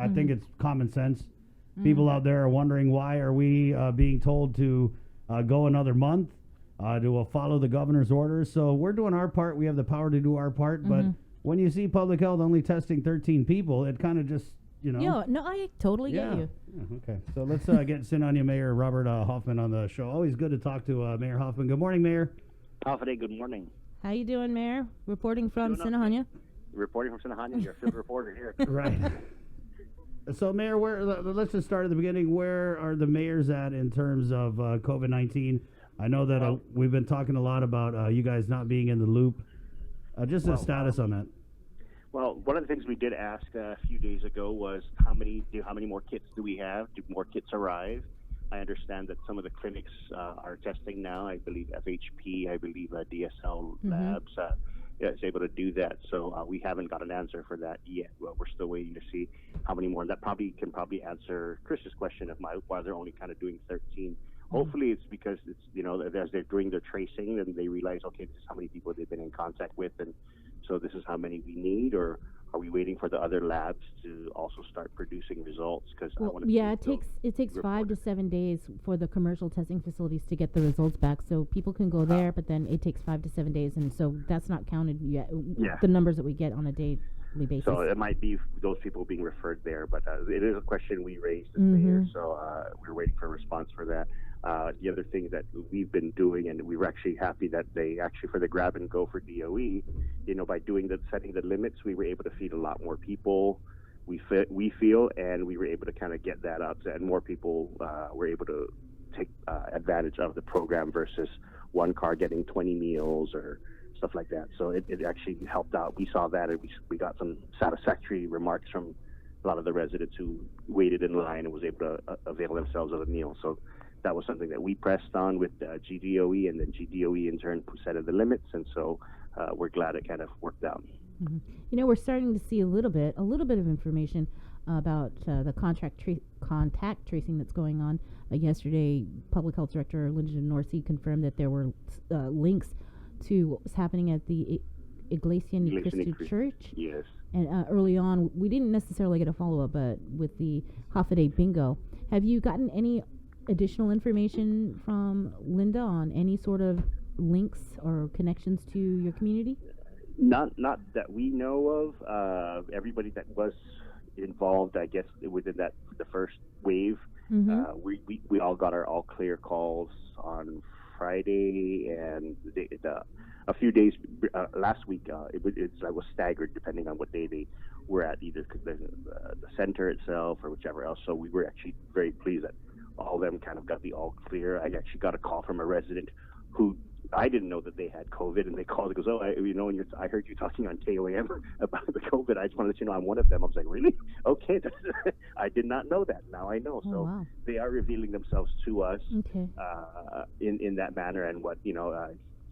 I think it's common sense. People out there are wondering, why are we being told to go another month, to follow the governor's orders? So we're doing our part. We have the power to do our part. But when you see public health only testing 13 people, it kind of just, Yeah, no, I totally get you. Yeah, okay, so let's get Sinajana Mayor Robert Hofmann on the show. Always good to talk to Mayor Hofmann. Good morning, Mayor. Hofmann, good morning. How you doing, Mayor? Reporting from Sinajana. Reporting from Sinajana, your field reporter here. Right. So, Mayor, let's just start at the beginning. Where are the mayors at in terms of COVID-19? I know that we've been talking a lot about you guys not being in the loop. Just a status on that. Well, one of the things we did ask a few days ago was how many more kits do we have? Do more kits arrive? I understand that some of the clinics are testing now. I believe FHP, I believe DSL Labs is able to do that. So we haven't got an answer for that yet. Well, we're still waiting to see how many more. And that can probably answer Chris's question of why they're only kind of doing 13. Hopefully it's because it's, as they're doing their tracing and they realize, okay, this is how many people they've been in contact with, and so this is how many we need. Or are we waiting for the other labs to also start producing results? Because it takes 5 to 7 days for the commercial testing facilities to get the results back. So people can go there, but then it takes 5 to 7 days, and so that's not counted yet. Yeah. The numbers that we get on a daily basis. So it might be those people being referred there, but it is a question we raised as mayor, so we're waiting for a response for that. The other thing that we've been doing, and we were actually happy that they actually, for the grab and go for DOE, by setting the limits, we were able to feed a lot more people. We feel, and we were able to kind of get that up, and more people were able to take advantage of the program versus one car getting 20 meals or stuff like that. So it actually helped out. We saw that, and we got some satisfactory remarks from a lot of the residents who waited in line and was able to avail themselves of a meal. So that was something that we pressed on with GDOE, and then GDOE in turn set the limits, and so we're glad it kind of worked out. We're starting to see a little bit of information about the contact tracing that's going on. Yesterday, Public Health Director Linda Norsey confirmed that there were links to what was happening at the Iglesia Ni Cristo Church. Yes. And early on, we didn't necessarily get a follow-up, but with the Hafa Bingo, have you gotten any additional information from Linda on any sort of links or connections to your community? Not that we know of. Everybody that was involved, I guess, within the first wave, we all got our all clear calls on Friday, and a few days last week. It was staggered depending on what day they were at, either the center itself or whichever else. So we were actually very pleased that all of them kind of got the all clear. I actually got a call from a resident who I didn't know that they had COVID, and they called and goes, I heard you talking on KOAM about the COVID. I just want to let you know I'm one of them. I was like, really? Okay. I did not know that. Now I know. Oh, so wow. They are revealing themselves to us in that manner. And what,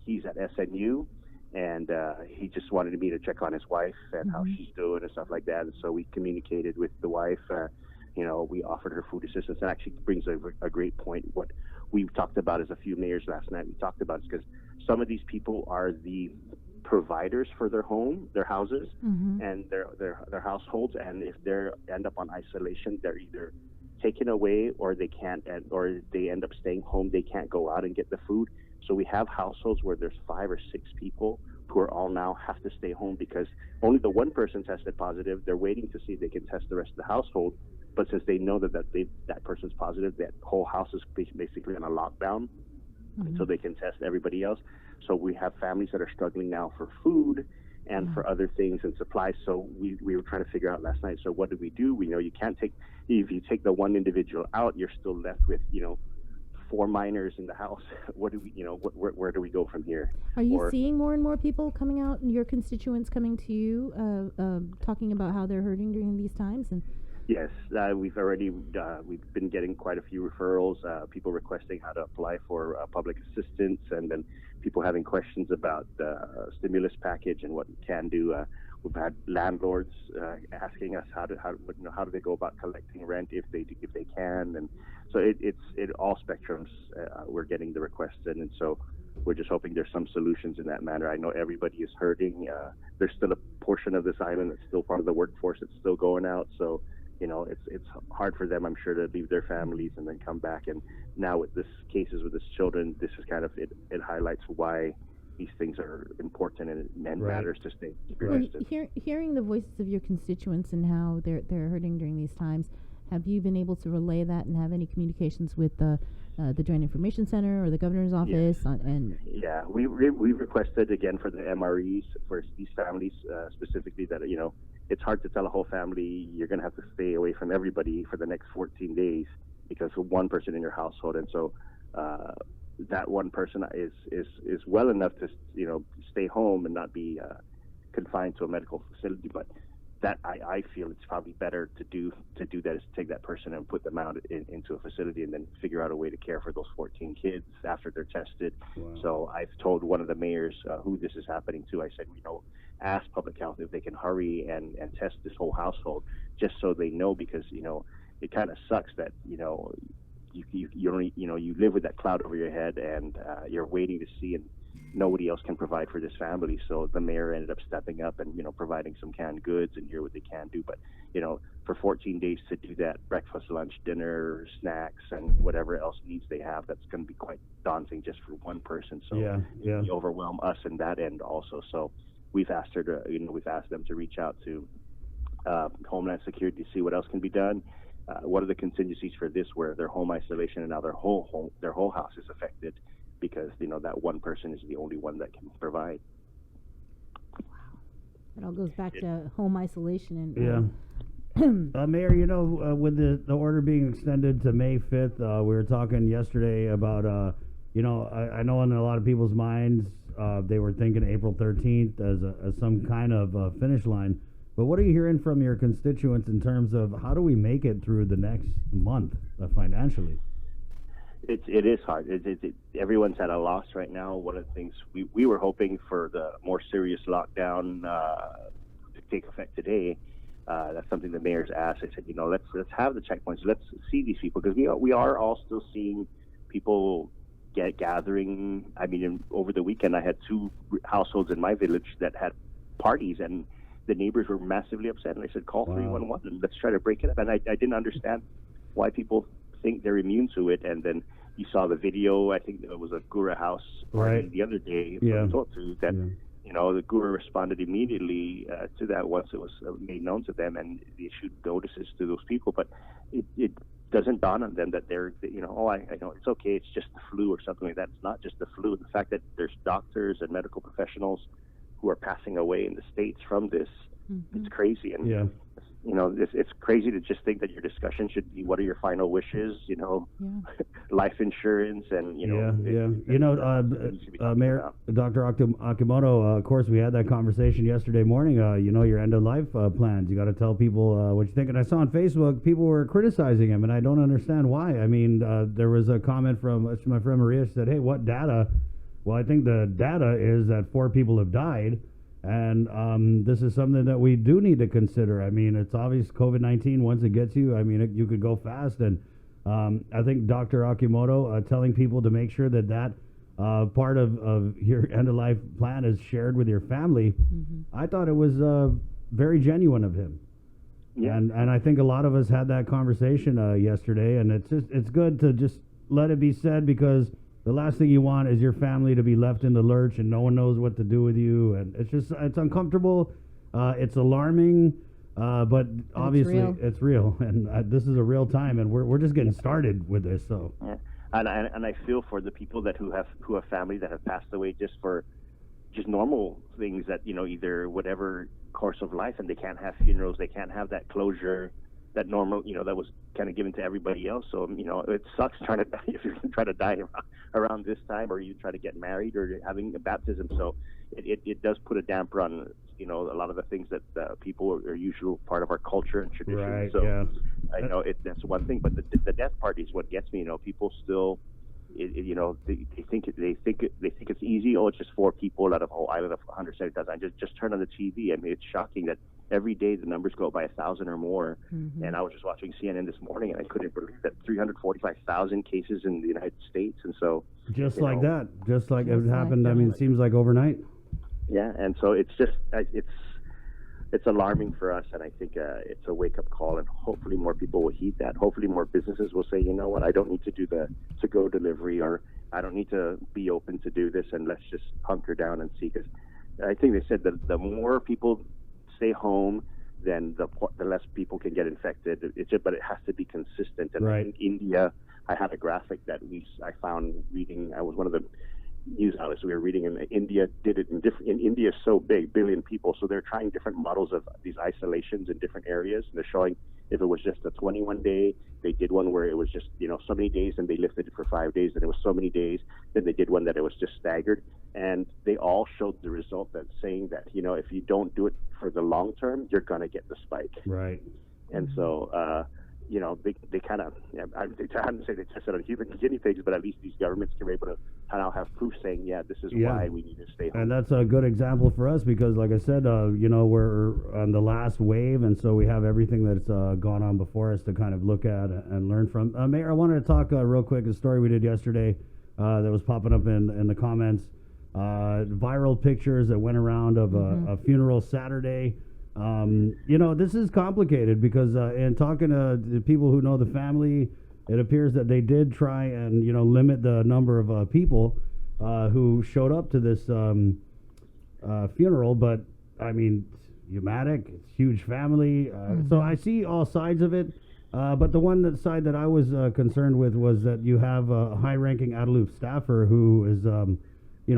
he's at SNU, and he just wanted me to check on his wife and how she's doing and stuff like that. And so we communicated with the wife. We offered her food assistance. And actually brings a great point. What we've talked about as a few mayors last night, we talked about is because some of these people are the providers for their houses, and their households. And if they end up on isolation, they're either taken away or they can't, or they end up staying home. They can't go out and get the food. So we have households where there's 5 or 6 people who are all now have to stay home because only the one person tested positive. They're waiting to see if they can test the rest of the household. But since they know that person's positive, that whole house is basically on a lockdown, so they can test everybody else. So we have families that are struggling now for food and for other things and supplies. So we were trying to figure out last night. So what do? We know you can't take, if you take the one individual out, you're still left with 4 minors in the house. What do we, where do we go from here? Are you seeing more and more people coming out, and your constituents coming to you, talking about how they're hurting during these times? And yes, we've been getting quite a few referrals, people requesting how to apply for public assistance, and then people having questions about the stimulus package and what we can do. We've had landlords asking us how do they go about collecting rent if they can, and so it's all spectrums. We're getting the requests in, and so we're just hoping there's some solutions in that manner. I know everybody is hurting. There's still a portion of this island that's still part of the workforce that's still going out, so it's hard for them, I'm sure, to leave their families and then come back. And now with this cases with these children, this is kind of it highlights why these things are important and matters to stay arrested. Hearing the voices of your constituents and how they're hurting during these times, have you been able to relay that and have any communications with the Joint Information Center or the governor's office? Yeah, we requested again for the MREs for these families specifically that it's hard to tell a whole family you're going to have to stay away from everybody for the next 14 days because of one person in your household, and so that one person is well enough to stay home and not be confined to a medical facility, but that I feel it's probably better to do that is to take that person and put them out into a facility and then figure out a way to care for those 14 kids after they're tested. Wow. So I've told one of the mayors who this is happening to. I said, ask public health if they can hurry and test this whole household just so they know, because it kind of sucks that you live with that cloud over your head and you're waiting to see, and nobody else can provide for this family. So the mayor ended up stepping up and providing some canned goods and hear what they can do. But for 14 days to do that, breakfast, lunch, dinner, snacks, and whatever else needs they have, that's going to be quite daunting just for one person. So you overwhelm us in that end also. So we've asked her to we've asked them to reach out to Homeland Security to see what else can be done. What are the contingencies for this, where their home isolation and now their whole house is affected because that one person is the only one that can provide. Wow, it all goes back to home isolation and Mayor, with the order being extended to May 5th, we were talking yesterday about I know in a lot of people's minds they were thinking April 13th as some kind of finish line. But what are you hearing from your constituents in terms of how do we make it through the next month financially? It is hard. Everyone's at a loss right now. One of the things we were hoping for the more serious lockdown to take effect today. That's something the mayor's asked. I said, let's have the checkpoints. Let's see these people, because we are all still seeing people gathering. I mean, over the weekend, I had 2 households in my village that had parties, and the neighbors were massively upset. And I said, call 311 and let's try to break it up. And I didn't understand why people think they're immune to it. And then you saw the video. I think it was a Gura house party the other day. Talked to that. The Gura responded immediately to that once it was made known to them, and they issued notices to those people. But it doesn't dawn on them that they're, I know it's okay, it's just the flu or something like that. It's not just the flu. The fact that there's doctors and medical professionals who are passing away in the States from this, it's crazy. And it's crazy to just think that your discussion should be, what are your final wishes, life insurance, and Mayor Dr. Akimoto, of course we had that conversation yesterday morning. Your end of life plans, you got to tell people what you think. And I saw on Facebook people were criticizing him, and I don't understand why. I mean, there was a comment from my friend Maria. She said, hey, what data? Well, I think the data is that 4 people have died. And this is something that we do need to consider. I mean, it's obvious COVID-19, once it gets you, I mean, you could go fast. And I think Dr. Akimoto telling people to make sure that part of your end-of-life plan is shared with your family, I thought it was very genuine of him. Yeah. And I think a lot of us had that conversation yesterday. And it's good to just let it be said, because the last thing you want is your family to be left in the lurch and no one knows what to do with you. And it's uncomfortable. It's alarming, but obviously it's real. And this is a real time, and we're just getting started with this. So, and I feel for the people who have family that have passed away just for normal things that either whatever course of life, and they can't have funerals, they can't have that closure that normal, that was kind of given to everybody else. So, it sucks trying to die if you're going to try to die around this time, or you try to get married or having a baptism. So it does put a damper on, a lot of the things that people are usual part of our culture and tradition. Right, so I know that's one thing, but the death part is what gets me. People still, they think it's easy. Oh, it's just 4 people out of a whole island of 170,000. Just turn on the TV. I mean, it's shocking that every day the numbers go up by 1,000 or more. And I was just watching CNN this morning, and I couldn't believe that 345,000 cases in the United States. And so just like it happened. I mean, it seems like overnight. Yeah, and so it's just it's alarming for us, and I think it's a wake-up call, and hopefully more people will heed that. Hopefully more businesses will say, you know what, I don't need to do the to-go delivery, or I don't need to be open to do this, and let's just hunker down and see. Because I think they said that the more people stay home, then the less people can get infected. But it has to be consistent. And right. I think India, I had a graphic that I found reading. I was one of the news outlets we were reading, and India did it in India is so big, billion people, so they're trying different models of these isolations in different areas, and they're showing if it was just a 21 day, they did one where it was just, so many days, and they lifted it for 5 days, and it was so many days, then they did one that it was just staggered, and they all showed the result that saying that, if you don't do it for the long term, you're going to get the spike. Right. And so, they kind of, I hadn't say they tested on human guinea pigs, but at least these governments can be able to now have proof saying, this is why we need to stay home. And that's a good example for us because, like I said, we're on the last wave, and so we have everything that's gone on before us to kind of look at and learn from. Mayor, I wanted to talk real quick a story we did yesterday that was popping up in the comments. Viral pictures that went around of a funeral Saturday. This is complicated because in talking to people who know the family, it appears that they did try and, limit the number of people who showed up to this funeral. But, I mean, Umatic, it's huge family. So I see all sides of it. But the side that I was concerned with was that you have a high-ranking Adelup staffer who is,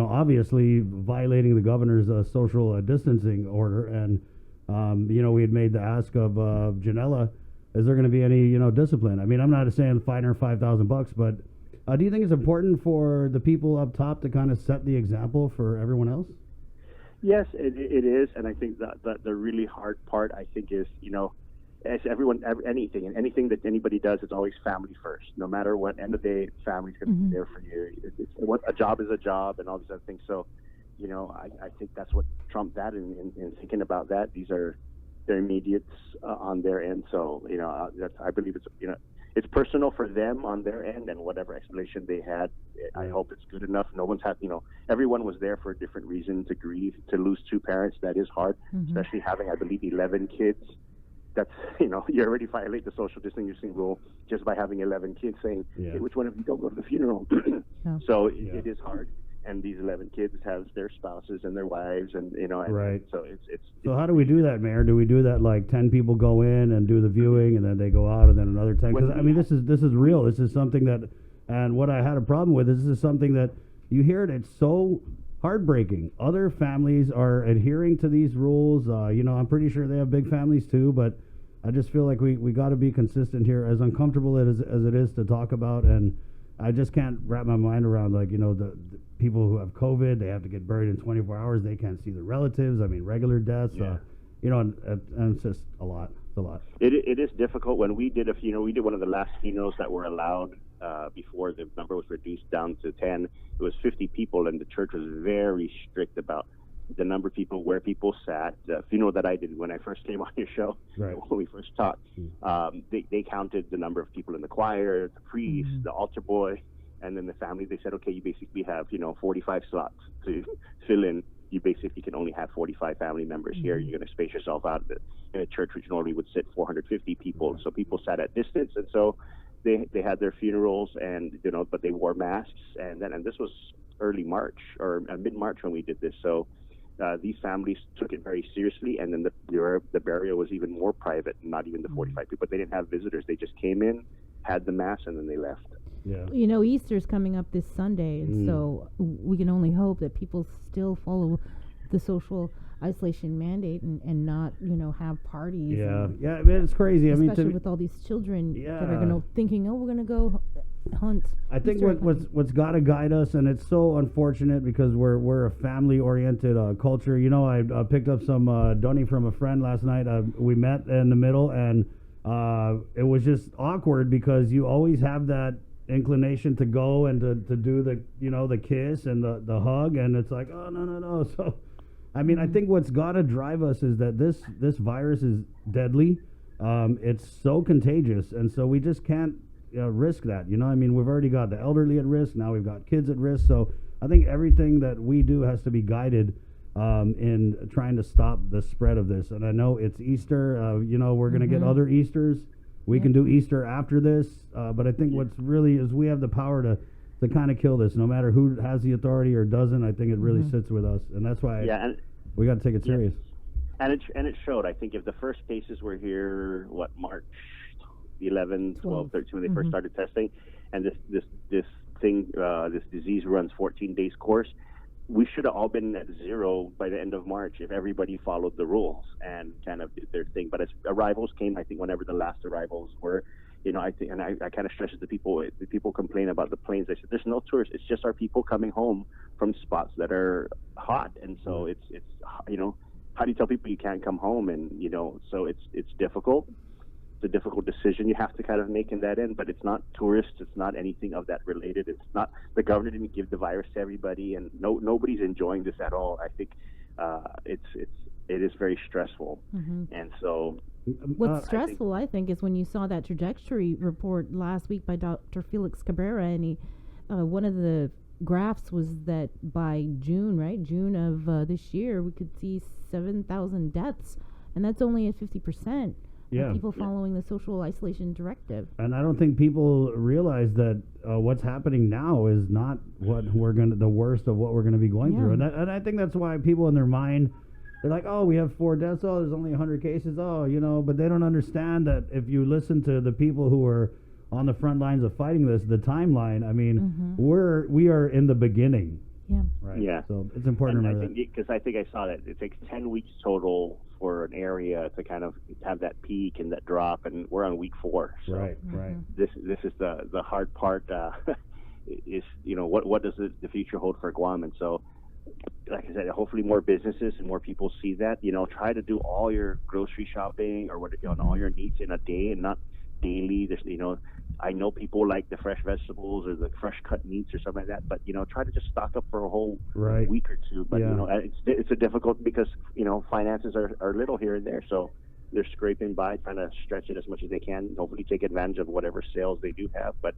obviously violating the governor's social distancing order. And we had made the ask of Janella, is there going to be any, discipline? I mean, I'm not saying fine her $5,000, but do you think it's important for the people up top to kind of set the example for everyone else? Yes, it is, and I think that the really hard part, I think, is, as anything that anybody does, it's always family first. No matter what, end of the day, family's going to be there for you. A job is a job, and all these other things. So, I think that's what trumped that in thinking about that. These are their immediates on their end. So, I believe it's personal for them on their end, and whatever explanation they had, I hope it's good enough. No one's had, everyone was there for a different reason to grieve, to lose two parents. That is hard, especially having, I believe, 11 kids. That's, you already violate the social distancing rule just by having 11 kids saying, hey, which one of you don't go to the funeral? So it is hard. And these 11 kids have their spouses and their wives, and right. So it's. So how do we do that, Mayor? Do we do that like 10 people go in and do the viewing, and then they go out, and then another 10? Because I mean, this is real. This is something that, and what I had a problem with is this is something that you hear it. It's so heartbreaking. Other families are adhering to these rules. I'm pretty sure they have big families too, but I just feel like we got to be consistent here. As uncomfortable as it is to talk about, and I just can't wrap my mind around the people who have COVID, they have to get buried in 24 hours. They can't see their relatives. I mean, regular deaths, and it's just a lot. It's a lot. It is difficult. When we did we did one of the last funerals that were allowed before the number was reduced down to 10. It was 50 people, and the church was very strict about the number of people, where people sat. The funeral that I did when I first came on your show, right. when we first talked, they counted the number of people in the choir, the priest, the altar boy, and then the family. They said, okay, you basically have 45 slots to fill in. You basically can only have 45 family members here. You're going to space yourself out in a church which normally would sit 450 people. So people sat at distance, and so they had their funerals, and but they wore masks. And this was early March or mid-March when we did this. So these families took it very seriously, and then the burial was even more private. Not even the 45 people. They didn't have visitors. They just came in, had the mass, and then they left. Yeah. Easter's coming up this Sunday, and so we can only hope that people still follow the social isolation mandate and not, have parties. Yeah, I mean, it's crazy. Especially with all these children that are thinking, we're going to go hunt. I think what's got to guide us, and it's so unfortunate because we're a family-oriented culture. I picked up some donnie from a friend last night. We met in the middle, and it was just awkward because you always have that inclination to go and to do the kiss and the hug, and it's like, oh no. So I mean, I think what's got to drive us is that this virus is deadly. It's so contagious, and so we just can't risk that. I mean, we've already got the elderly at risk. Now we've got kids at risk. So I think everything that we do has to be guided in trying to stop the spread of this. And I know it's Easter. We're going to get other Easters. We can do Easter after this. But I think what's really is we have the power to kind of kill this. No matter who has the authority or doesn't, I think it really sits with us. And that's why we got to take it serious. And it showed. I think if the first cases were here, March 11, 12, 13, when they first started testing, and this disease runs 14 days course, we should have all been at zero by the end of March if everybody followed the rules and kind of did their thing. But as arrivals came, I think whenever the last arrivals were, I think, and I kind of stress it to people. The people complain about the planes. I said, there's no tourists. It's just our people coming home from spots that are hot, and so it's how do you tell people you can't come home? And so it's difficult. It's a difficult decision you have to kind of make in that end, but it's not tourists. It's not anything of that related. It's not, the governor didn't give the virus to everybody, and nobody's enjoying this at all. I think it is very stressful, and so. What's stressful, I think, is when you saw that trajectory report last week by Dr. Felix Cabrera, and one of the graphs was that by June of this year, we could see 7,000 deaths, and that's only at 50%. People following the social isolation directive. And I don't think people realize that what's happening now is not what the worst of what we're going to be going through. And I think that's why people in their mind, they're like, oh, we have 4 deaths. Oh, there's only 100 cases. Oh, but they don't understand that if you listen to the people who are on the front lines of fighting this, the timeline, I mean, we are in the beginning. Yeah. Right. Yeah. So it's important to remember that. Because I think I saw that it takes 10 weeks total for an area to kind of have that peak and that drop, and we're on week 4. So right. This is the hard part. Is what does the future hold for Guam? And so, like I said, hopefully more businesses and more people see that. Try to do all your grocery shopping or all your needs in a day and not daily. I know people like the fresh vegetables or the fresh cut meats or something like that, but try to just stock up for a whole week or two. But it's a difficult because finances are little here and there, so they're scraping by, trying to stretch it as much as they can. Hopefully, take advantage of whatever sales they do have. But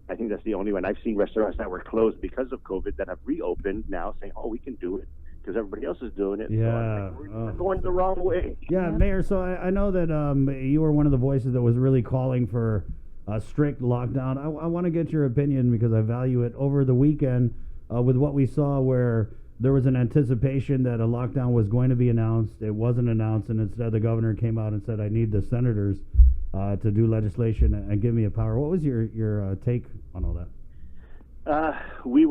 I think that's the only one. I've seen restaurants that were closed because of COVID that have reopened now, saying, "Oh, we can do it." Because everybody else is doing it. Yeah. So we're going the wrong way. Yeah, Mayor, so I know that you were one of the voices that was really calling for a strict lockdown. I want to get your opinion because I value it. Over the weekend, with what we saw where there was an anticipation that a lockdown was going to be announced, it wasn't announced, and instead the governor came out and said, I need the senators to do legislation and give me a power. What was your take on all that? We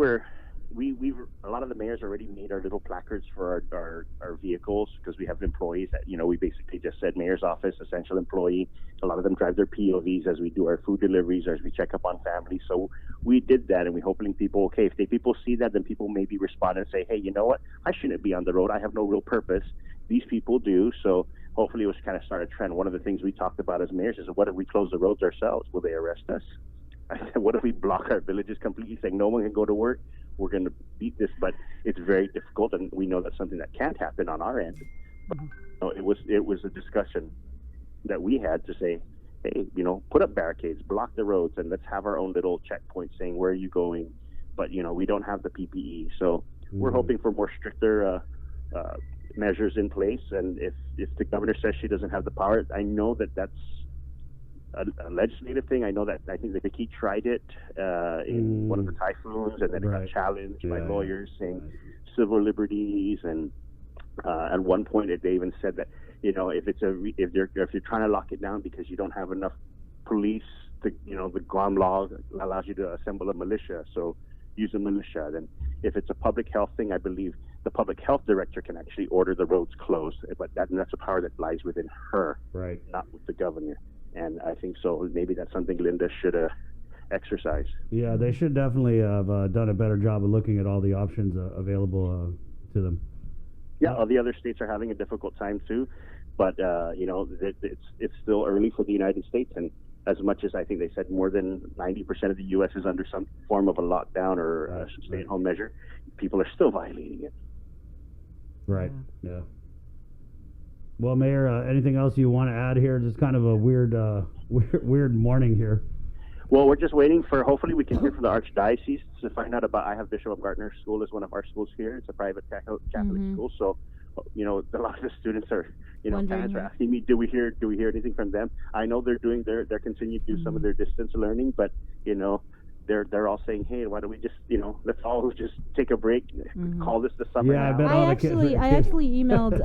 a lot of the mayors already made our little placards for our vehicles because we have employees that we basically just said mayor's office, essential employee. A lot of them drive their POVs as we do our food deliveries or as we check up on families. So we did that, and we're hoping people people see that, then people maybe respond and say, hey, you know what, I shouldn't be on the road. I have no real purpose. These people do. So hopefully it was kind of start a trend. One of the things we talked about as mayors is, what if we close the roads ourselves? Will they arrest us? I said, what if we block our villages completely, saying no one can go to work? We're going to beat this, but it's very difficult, and we know that's something that can't happen on our end. But, it was a discussion that we had to say, hey, put up barricades, block the roads, and let's have our own little checkpoint saying where are you going. But we don't have the PPE, so we're hoping for more stricter measures in place. And if the governor says she doesn't have the power, I know that's a legislative thing. I know that I think the Kiki tried it in one of the typhoons, and then it got challenged by lawyers saying civil liberties, and at one point they even said that if you're trying to lock it down because you don't have enough police, the Guam law allows you to assemble a militia, so use a militia. Then if it's a public health thing, I believe the public health director can actually order the roads closed, but that's a power that lies within her, right, not with the governor. And I think so. Maybe that's something Linda should exercise. Yeah, they should definitely have done a better job of looking at all the options available to them. Yeah, all the other states are having a difficult time too, but it's still early for the United States. And as much as I think they said more than 90% of the U.S. is under some form of a lockdown or a stay-at-home measure, people are still violating it. Right. Yeah. Well, Mayor, anything else you want to add here? Just kind of a weird morning here. Well, we're just waiting for, hopefully we can hear from the Archdiocese to find out about, I have Bishop of Gardner School as one of our schools here. It's a private Catholic school. So, a lot of the students are, parents are asking me, do we hear anything from them? I know they're continuing to do some of their distance learning, but, they're all saying, hey, why don't we just, let's all just take a break, call this the summer. Yeah, now. I actually emailed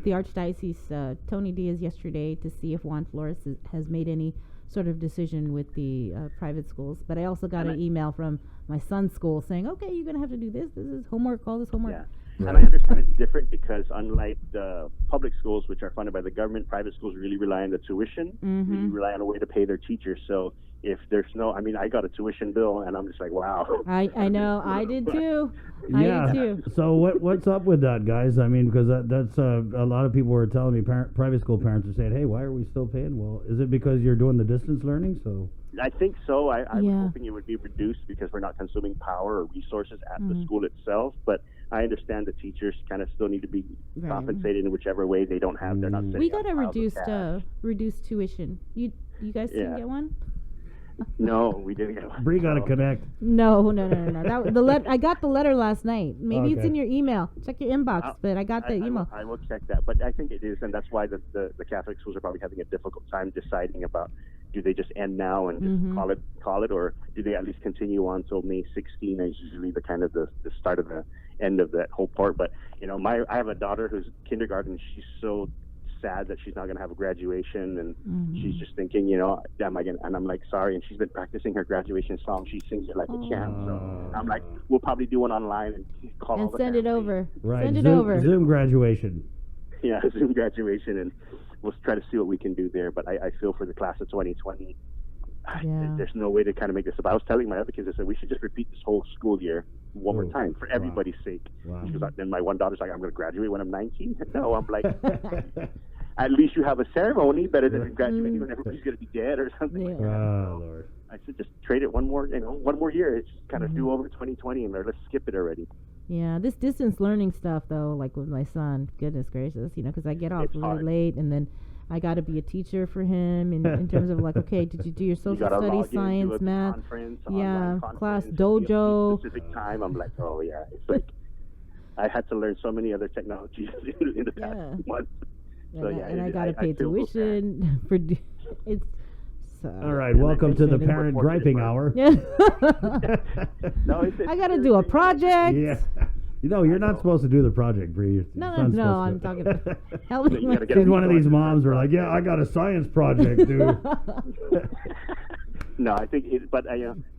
the Archdiocese, Tony Diaz, yesterday to see if Juan Flores has made any sort of decision with the private schools. But I also got an email from my son's school saying, okay, you're going to have to do this. This is homework, all this homework. Yeah. Right. And I understand it's different because unlike the public schools, which are funded by the government, private schools really rely on the tuition, really rely on a way to pay their teachers. So if there's I got a tuition bill and I'm just like, wow. I know, I did too. Yeah. I did too. So what's up with that, guys? I mean, because that's a lot of people were telling me, private school parents are saying, hey, why are we still paying? Well, is it because you're doing the distance learning? So I think so. I was hoping it would be reduced because we're not consuming power or resources at the school itself. But I understand the teachers kind of still need to be compensated in whichever way they don't have. They're not. We got a reduced tuition. You guys didn't get one? No, we didn't get one. Bree got to connect. No. I got the letter last night. Maybe it's in your email. Check your inbox. But I got the email. I will check that. But I think it is, and that's why the Catholic schools are probably having a difficult time deciding about, do they just end now and just call it, or do they at least continue on till May 16? Is usually the kind of the start of the end of that whole part. But I have a daughter who's kindergarten. She's so sad that she's not going to have a graduation, and she's just thinking, am I going? And I'm like, sorry. And she's been practicing her graduation song. She sings it like a champ. So I'm like, we'll probably do one online and call and send it over. Right. Send it over. Zoom graduation. Yeah, Zoom graduation, and we'll try to see what we can do there. But I feel for the class of 2020. There's no way to kind of make this up. I was telling my other kids, I said, we should just repeat this whole school year one more time for everybody's sake. Wow. Because then my one daughter's like, I'm going to graduate when I'm 19. No, I'm like, at least you have a ceremony better than graduating when everybody's going to be dead or something. Yeah. Like that. Oh, Lord. I said, just trade it one more year. It's just kind of do over 2020 and let's skip it already. Yeah, this distance learning stuff, though, like with my son, goodness gracious, because I get off really late, and then I got to be a teacher for him in terms of like, okay, did you do your social studies, science, math? Class dojo. Specific time. I'm like, oh yeah, it's like I had to learn so many other technologies in the past month. So and I got to pay tuition for it's. All right, welcome to the parent griping hour. Yeah. No, I got to do a project. Yeah. You're not supposed to do the project, Bree. No, I'm talking about helping. She's one of these moms who are like, yeah, I got a science project, dude. No, I think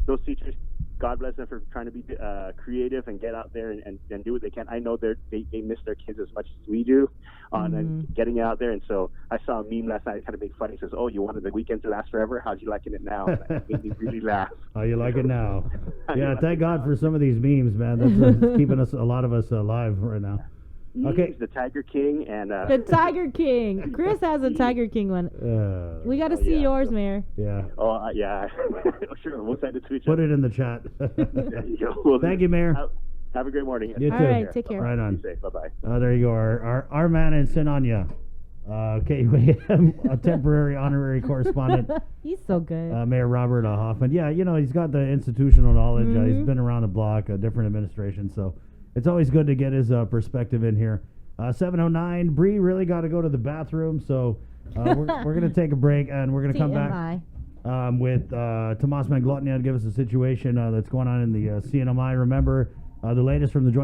those teachers, God bless them for trying to be creative and get out there and do what they can. I know they miss their kids as much as we do on getting out there. And so I saw a meme last night, kind of made funny. It says, oh, you wanted the weekend to last forever? How's you liking it now? And that made me really laugh. How you like it now? Yeah, thank God for some of these memes, man. That's keeping a lot of us alive right now. Okay. The Tiger King and the Tiger King. Chris has a Tiger King one. We got to see yours, Mayor. Yeah. Oh yeah. Sure, we'll send it to each other. Put it in the chat. There you go. Well, thank you, Mayor. Have a great morning. You too. All right, take care. Right on. Be safe. Bye bye. There you go. Our man in Sinajana. Okay, we have a temporary honorary correspondent. He's so good. Mayor Robert Hofmann. Yeah, he's got the institutional knowledge. He's been around the block, a different administration, so it's always good to get his perspective in here. 7:09. Bree really got to go to the bathroom, so we're going to take a break, and we're going to come back with Tomas Manglotnia to give us a situation that's going on in the CNMI. Remember, the latest from the Joint